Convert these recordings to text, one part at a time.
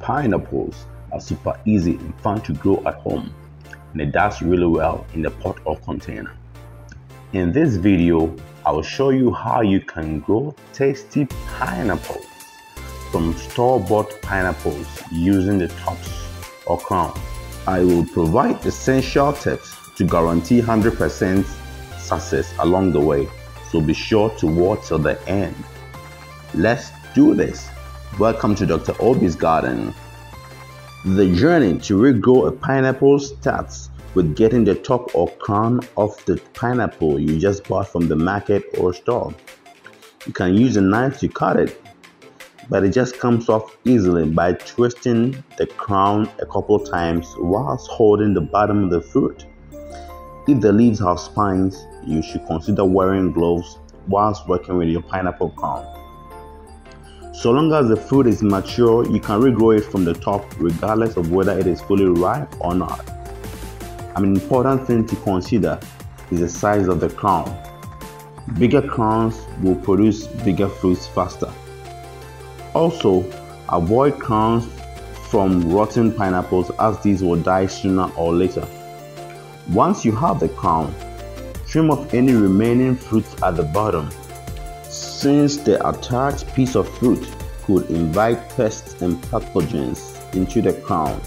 Pineapples are super easy and fun to grow at home, and it does really well in the pot or container. In this video, I will show you how you can grow tasty pineapples from store-bought pineapples using the tops or crown. I will provide essential tips to guarantee 100% success along the way, so be sure to watch till the end. Let's do this. Welcome to Dr. Obi's Garden. The journey to regrow a pineapple starts with getting the top or crown of the pineapple you just bought from the market or store. You can use a knife to cut it, but it just comes off easily by twisting the crown a couple times whilst holding the bottom of the fruit. If the leaves have spines, you should consider wearing gloves whilst working with your pineapple crown. So long as the fruit is mature, you can regrow it from the top regardless of whether it is fully ripe or not. An important thing to consider is the size of the crown. Bigger crowns will produce bigger fruits faster. Also, avoid crowns from rotten pineapples as these will die sooner or later. Once you have the crown, trim off any remaining fruits at the bottom, since the attached piece of fruit could invite pests and pathogens into the crown.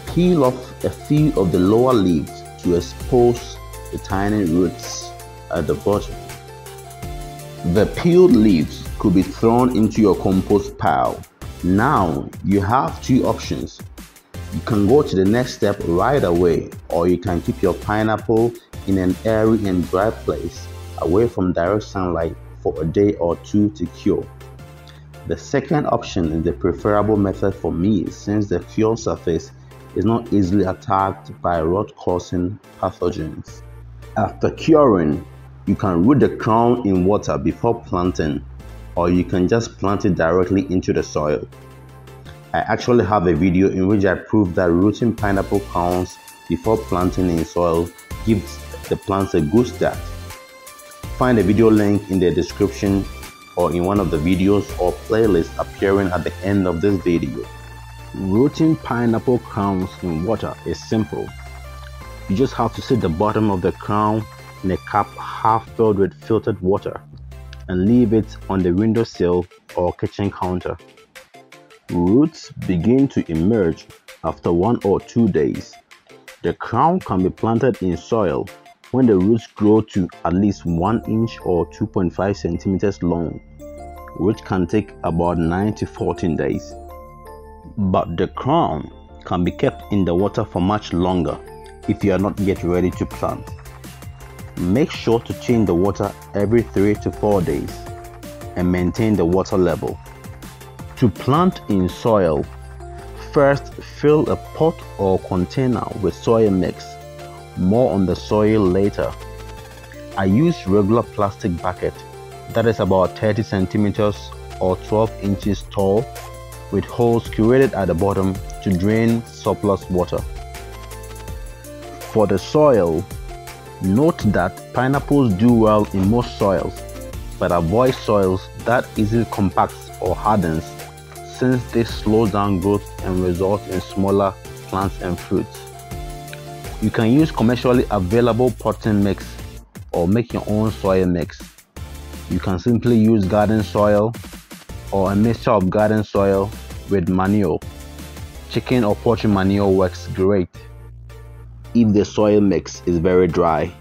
Peel off a few of the lower leaves to expose the tiny roots at the bottom. The peeled leaves could be thrown into your compost pile. Now you have two options. You can go to the next step right away, or you can keep your pineapple in an airy and dry place away from direct sunlight for a day or two to cure. The second option is the preferable method for me, since the field surface is not easily attacked by rot-causing pathogens. After curing, you can root the crown in water before planting, or you can just plant it directly into the soil. I actually have a video in which I prove that rooting pineapple crowns before planting in soil gives the plants a good start. Find the video link in the description or in one of the videos or playlists appearing at the end of this video. Rooting pineapple crowns in water is simple. You just have to set the bottom of the crown in a cup half filled with filtered water and leave it on the windowsill or kitchen counter. Roots begin to emerge after 1 or 2 days. The crown can be planted in soil when the roots grow to at least 1 inch or 2.5 centimeters long, which can take about 9 to 14 days. But the crown can be kept in the water for much longer if you are not yet ready to plant. Make sure to change the water every 3 to 4 days and maintain the water level. To plant in soil, first fill a pot or container with soil mix. More on the soil later. I use regular plastic bucket that is about 30 centimeters or 12 inches tall, with holes created at the bottom to drain surplus water. For the soil, note that pineapples do well in most soils, but avoid soils that easily compacts or hardens, since this slows down growth and results in smaller plants and fruits. You can use commercially available potting mix or make your own soil mix. You can simply use garden soil or a mixture of garden soil with manure. Chicken or poultry manure works great. If the soil mix is very dry,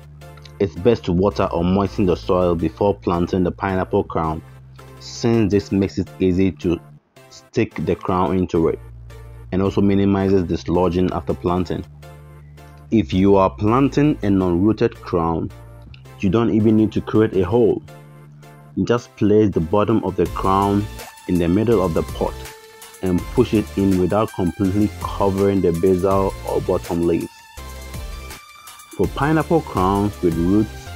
it's best to water or moisten the soil before planting the pineapple crown, since this makes it easy to stick the crown into it and also minimizes dislodging after planting. If you are planting a non-rooted crown, you don't even need to create a hole. Just place the bottom of the crown in the middle of the pot and push it in without completely covering the basal or bottom leaves. For pineapple crowns with roots,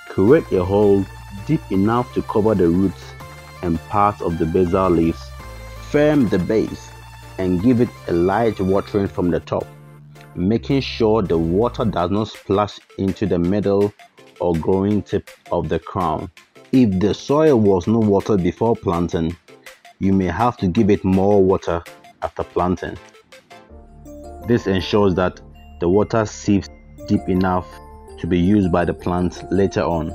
create a hole deep enough to cover the roots and parts of the basal leaves. Firm the base and give it a light watering from the top, making sure the water does not splash into the middle or growing tip of the crown. If the soil was not watered before planting, you may have to give it more water after planting. This ensures that the water seeps deep enough to be used by the plants later on.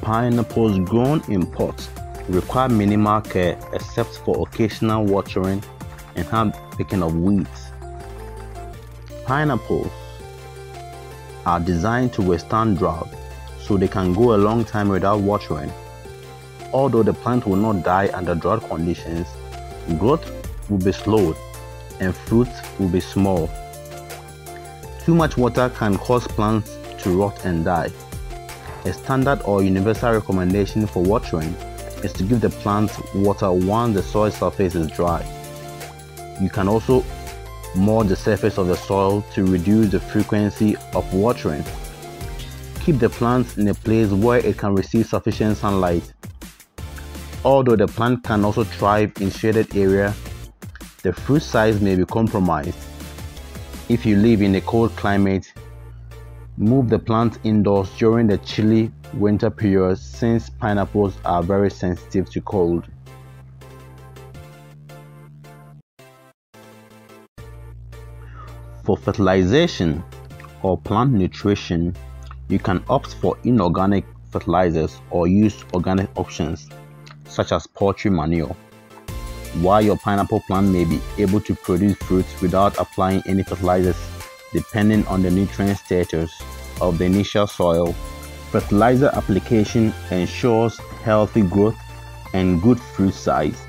Pineapples grown in pots require minimal care except for occasional watering and hand picking of weeds. Pineapples are designed to withstand drought, so they can go a long time without watering. Although the plant will not die under drought conditions, growth will be slowed and fruits will be small. Too much water can cause plants to rot and die. A standard or universal recommendation for watering is to give the plants water once the soil surface is dry. You can also mold the surface of the soil to reduce the frequency of watering. Keep the plants in a place where it can receive sufficient sunlight. Although the plant can also thrive in shaded area, the fruit size may be compromised. If you live in a cold climate, move the plant indoors during the chilly winter period since pineapples are very sensitive to cold. For fertilization or plant nutrition, you can opt for inorganic fertilizers or use organic options such as poultry manure. While your pineapple plant may be able to produce fruits without applying any fertilizers depending on the nutrient status of the initial soil, fertilizer application ensures healthy growth and good fruit size.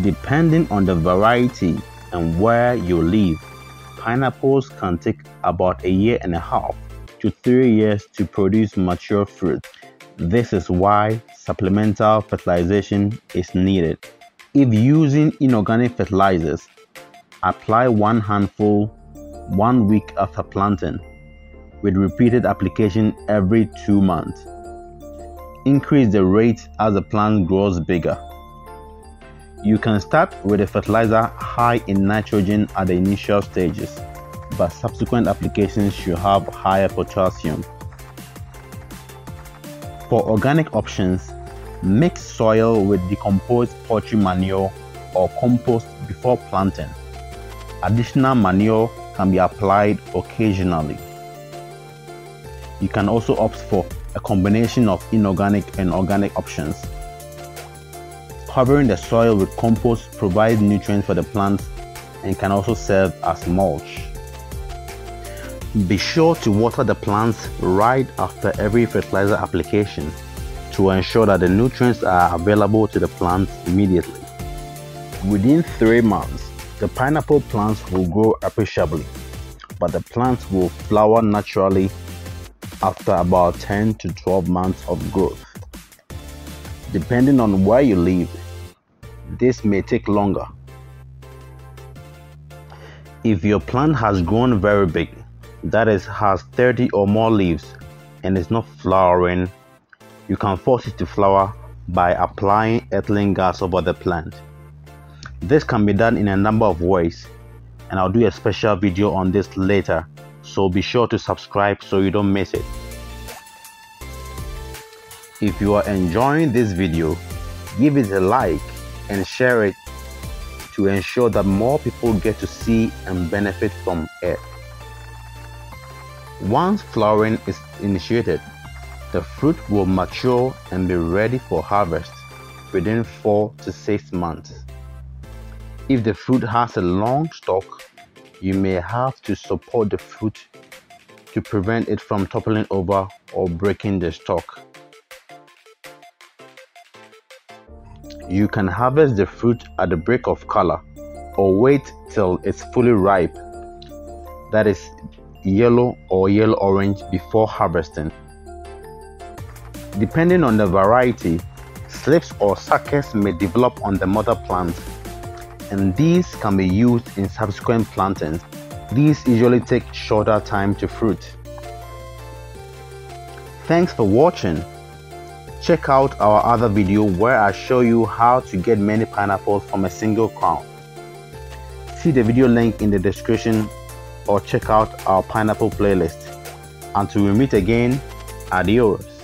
Depending on the variety and where you live, pineapples can take about 1.5 to 3 years to produce mature fruit. This is why supplemental fertilization is needed. If using inorganic fertilizers, apply 1 handful 1 week after planting, with repeated application every 2 months. Increase the rate as the plant grows bigger. You can start with a fertilizer high in nitrogen at the initial stages, but subsequent applications should have higher potassium. For organic options, mix soil with decomposed poultry manure or compost before planting. Additional manure can be applied occasionally. You can also opt for a combination of inorganic and organic options. Covering the soil with compost provides nutrients for the plants and can also serve as mulch. Be sure to water the plants right after every fertilizer application to ensure that the nutrients are available to the plants immediately. Within 3 months, the pineapple plants will grow appreciably, but the plants will flower naturally after about 10 to 12 months of growth. Depending on where you live, this may take longer. If your plant has grown very big, that is, has 30 or more leaves and is not flowering, you can force it to flower by applying ethylene gas over the plant. This can be done in a number of ways, and I'll do a special video on this later, so be sure to subscribe so you don't miss it. If you are enjoying this video, give it a like and share it to ensure that more people get to see and benefit from it. Once flowering is initiated, the fruit will mature and be ready for harvest within 4 to 6 months. If the fruit has a long stalk, you may have to support the fruit to prevent it from toppling over or breaking the stalk. You can harvest the fruit at the break of color or wait till it's fully ripe, that is yellow or yellow-orange, before harvesting. Depending on the variety, slips or suckers may develop on the mother plant, and these can be used in subsequent plantings. These usually take shorter time to fruit. Thanks for watching. Check out our other video where I show you how to get many pineapples from a single crown. See see the video link in the description or check out our pineapple playlist. Until we meet again, adios.